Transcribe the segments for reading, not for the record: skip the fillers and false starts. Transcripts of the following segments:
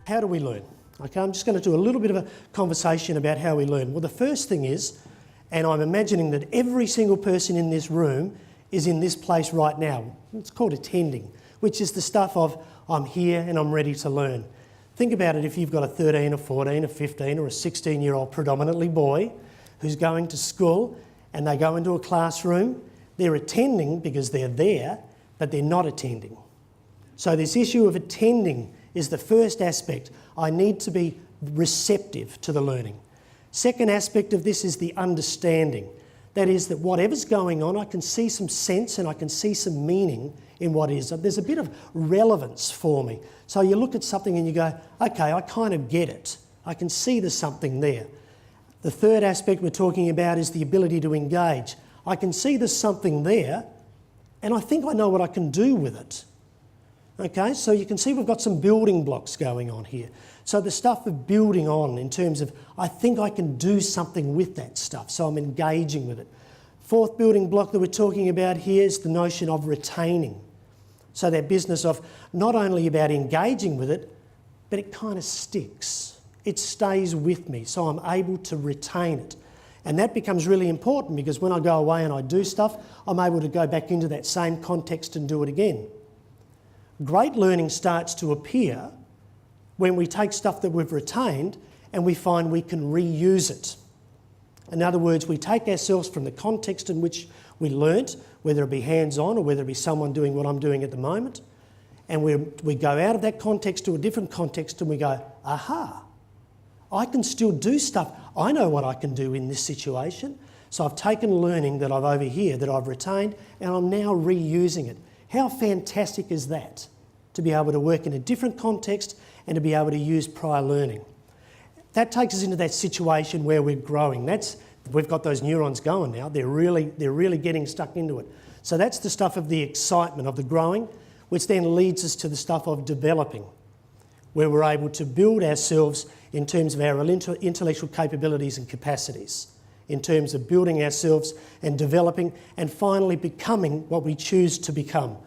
How do we learn? Okay, I'm just going to do a little bit of a conversation about how we learn. Well, the first thing is, and I'm imagining that every single person in this room is in this place right now. It's called attending, which is the stuff of I'm here and I'm ready to learn. Think about it if you've got a 13, a 14, a 15 or a 16-year-old predominantly boy who's going to school and they go into a classroom. They're attending because they're there, but they're not attending. So this issue of attending is the first aspect. I need to be receptive to the learning. Second aspect of this is the understanding. That is that whatever's going on, I can see some sense and I can see some meaning in what is. There's a bit of relevance for me. So you look at something and you go, okay, I kind of get it. I can see there's something there. The third aspect we're talking about is the ability to engage. I can see there's something there and I think I know what I can do with it. Okay, so you can see we've got some building blocks going on here. So the stuff of building on in terms of, I think I can do something with that stuff, so I'm engaging with it. Fourth building block that we're talking about here is the notion of retaining. So that business of not only about engaging with it, but it kind of sticks. It stays with me, so I'm able to retain it. And that becomes really important because when I go away and I do stuff, I'm able to go back into that same context and do it again. Great learning starts to appear when we take stuff that we've retained and we find we can reuse it. In other words, we take ourselves from the context in which we learnt, whether it be hands-on or whether it be someone doing what I'm doing at the moment, and we go out of that context to a different context and we go, aha, I can still do stuff. I know what I can do in this situation. So I've taken learning that I've over here, that I've retained, and I'm now reusing it. How fantastic is that, to be able to work in a different context and to be able to use prior learning? That takes us into that situation where we're growing. We've got those neurons going now. They're really getting stuck into it. So that's the stuff of the excitement, of the growing, which then leads us to the stuff of developing, where we're able to build ourselves in terms of our intellectual capabilities and capacities, in terms of building ourselves and developing and finally becoming what we choose to become.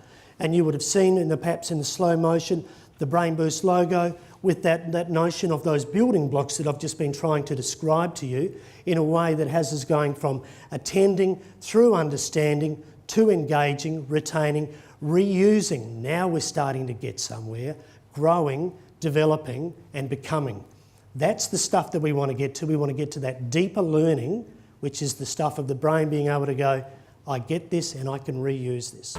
And you would have seen perhaps in the slow motion, the Brain Boost logo with that notion of those building blocks that I've just been trying to describe to you in a way that has us going from attending through understanding to engaging, retaining, reusing. Now we're starting to get somewhere, growing, developing and becoming. That's the stuff that we want to get to. We want to get to that deeper learning, which is the stuff of the brain being able to go, I get this and I can reuse this.